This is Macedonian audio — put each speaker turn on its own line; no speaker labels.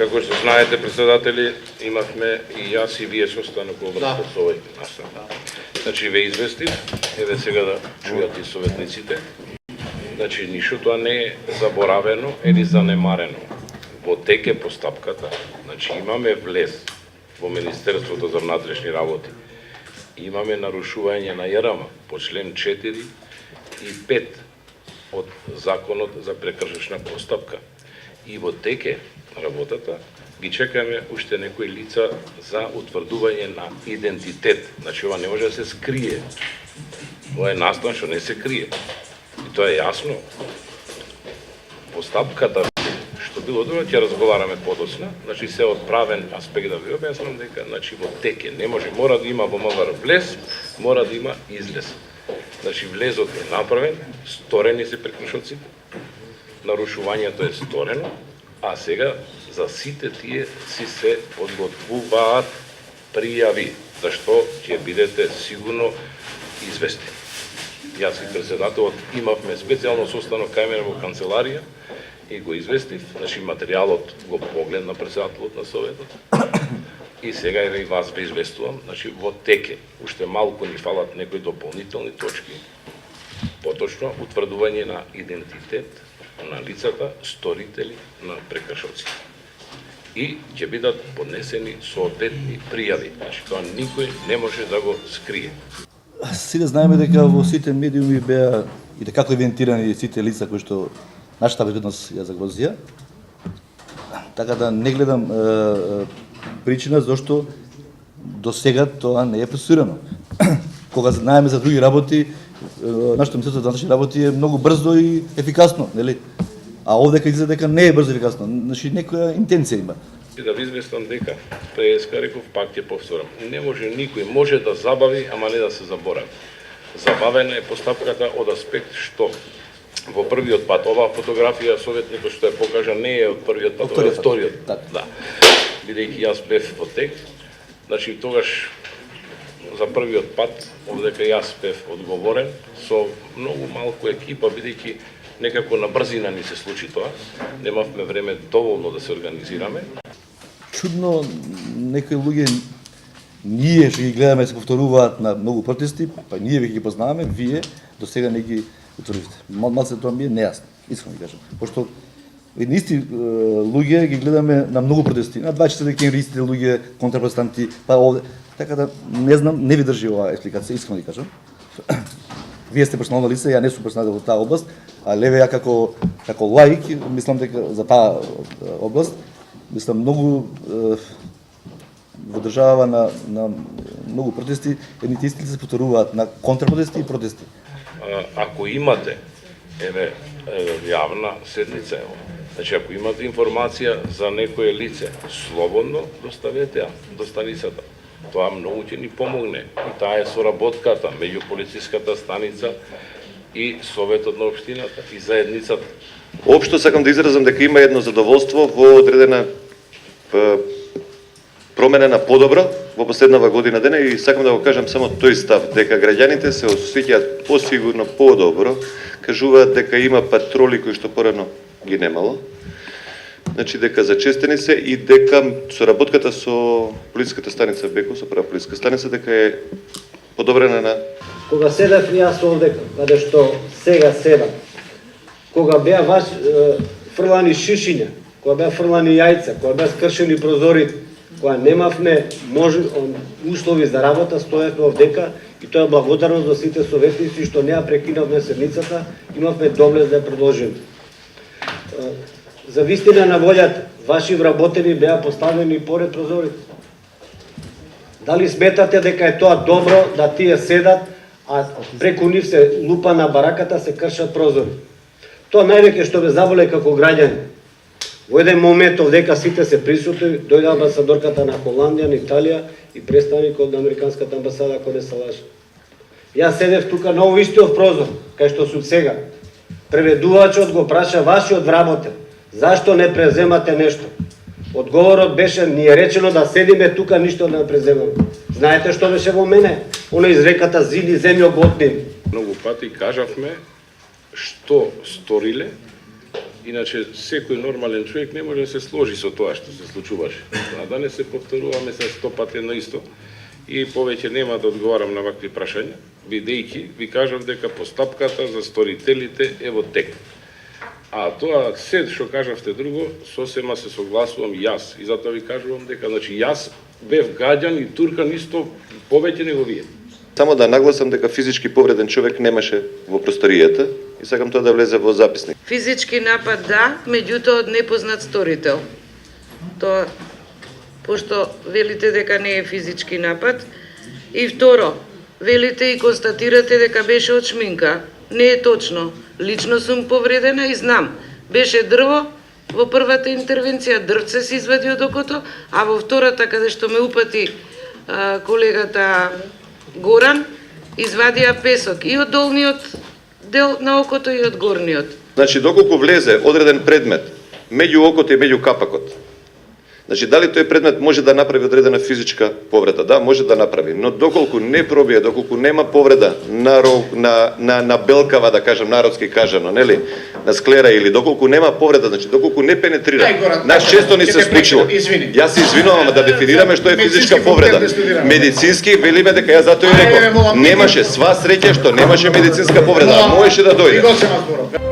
Како што знаете, председатели, имавме и јас и вие состанок во врска со овој настан. Значи, ве известив, еве сега да чујат и советниците, значи, ништо тоа не е заборавено или занемарено. Во теке постапката, значи, имаме влез во Министерството за внатрешни работи. Имаме нарушување на ЈРМ по член 4 и 5 од Законот за прекршечна постапка. И во теке работата ги чекаме уште некои лица за утврдување на идентитет. Значи, ова не може да се скрие. Ова е настан што не се крие. И тоа е јасно. Постапката што било добро, ќе разговараме подоцна. Значи, се од правен аспект да ви објаснам дека, значи, во теке не може, мора да има во МВР влез, мора да има излез. Значи, влезот е направен, сторени се прекршоците, нарушувањето е сторено, а сега за сите тие си се подготвуваат пријави, зашто ќе бидете сигурно известни. Јас и председателот имавме специјално состанок кај мене во канцеларија и го известив, значи материјалот го погледна председателот на Советот и сега и вас ве известувам, значи во теке, уште малку ни фалат некои дополнителни точки, поточно утврдување на идентитет на лицата сторители на прекршоци. И ќе бидат поднесени соодветни пријави. Значи, тоа никој не може да го скрие.
Сите знаеме дека во сите медиуми беа и дека како инвентирани сите лица кои што нашата безбедност ја загрозија. Така да не гледам причина зашто до сега тоа не е процесирано. Кога знаеме за други работи, нашето Министерство за внатрешни работи е многу брзо и ефикасно, нели? А овде изгледа дека не е брзо и ефикасно, значи некоја интенција има.
И да ви известам дека, преска реков, пак ќе повторам, не може никој, може да забави, ама не да се заборави. Забавена е постапката од аспект што во првиот пат, оваа фотографија советникот што ја покажа не е од првиот пат, од вториот. Да. Бидејќи јас бев во тек, значи тогаш за првиот пат, овдека јас бев одговорен со многу малку екипа, бидејќи некако на брзина ни се случи тоа. Немавме време доволно да се организираме.
Чудно некои луѓе ние што ги гледаме се повторуваат на многу протести, па ние веќе ги познаваме, вие до сега не ги утврдивте. Малце тоа ми е нејасно, искрено ги кажам. Пошто едни исти луѓе ги гледаме на многу протести, на 24 декември истите луѓе, контрапротестанти, па овде. Така да не знам, не ви држи оваа експликација, искрено ги кажам. Вие сте персонално лице, ја не сум персонал во таа област, а леве ја како лаик, мислам дека за таа област, мислам многу во држава на многу протести, едните исти се повторуваат на контрапротести и протести.
Ако имате, еве јавна седница ево. Значи ако имате информација за некое лице, слободно доставете ја до станицата. Тоа многу ќе ни помогне. И таа е соработката меѓу полициската станица и Советот на општината и заедницата.
Општо сакам да изразам дека има едно задоволство во одредена промена на подобро во последнава година дена и сакам да го кажам само тој став, дека граѓаните се осеќаат посигурно, подобро, кажуваат дека има патроли кои што порано ги немало, значи дека зачестени се и дека соработката со полициската станица Беко, со прва полициска станица, дека е подобрена на...
Кога седав јас овде, каде што сега седам, кога беа фрлани шишиња, кога беа фрлани јајца, кога беа скршени прозорите, кога немавме услови за работа, стоевме овдека и тоа е благодарност за сите советници што не ја прекинавме седницата, имавме доблест да ја продолжиме. За вистина на волјата, ваши вработени беа поставени поред прозорите. Дали сметате дека е тоа добро да тие седат, а преку нив се лупа на бараката, се кршат прозори? Тоа највеќе што ме заболе како граѓани. Во еден момент овдека сите се присутни, дојде амбасадорката на Холандија, на Италија и представникот на Американската амбасада, ако не се лажи. Јас седев тука на овистиот прозор, кај што сум сега. Преведувачот го праша вашиот вработен, зашто не преземате нешто? Одговорот беше, ни е речено да седиме тука, ништо да не преземаме. Знаете што беше во мене? Она изреката зини земјоботни.
Многу пати кажавме што сториле Иначе секој нормален човек не може да се сложи со тоа што се случуваше. А да не се повторуваме се 100 пати на исто. И повеќе нема да одговарам на вакви прашања, бидејќи ви кажав дека постапката за сторителите е во тек. А тоа се што кажавте друго, сосема се согласувам јас. И затоа ви кажувам дека значи јас бев гаѓан и туркан исто повеќе него вие.
Само да нагласам дека физички повреден човек немаше во просторијата и сакам тоа да влезе во записник.
Физички напад да, меѓутоа од непознат сторител. Тоа, пошто велите дека не е физички напад. И второ, велите и констатирате дека беше од шминка. Не е точно. Лично сум повредена и знам. Беше дрво, во првата интервенција дрвце се извади од окото, а во втората, каде што ме упати колегата Горан, извадија песок и од долниот дел на окото и од горниот.
Значи, доколку влезе одреден предмет меѓу окото и меѓу капакот, значи, дали тој предмет може да направи одредена физичка повреда? Да, може да направи, но доколку не пробие, доколку нема повреда на белкава, да кажем, народски кажано, нели, на склера или доколку нема повреда, значи, доколку не пенетрира. Нас често ни се случило. Јас се извинувам да дефинираме што е физичка повреда. Медицински велиме дека јас затоа и реков, немаше, сва среќа што немаше медицинска повреда, а можеше да дојде.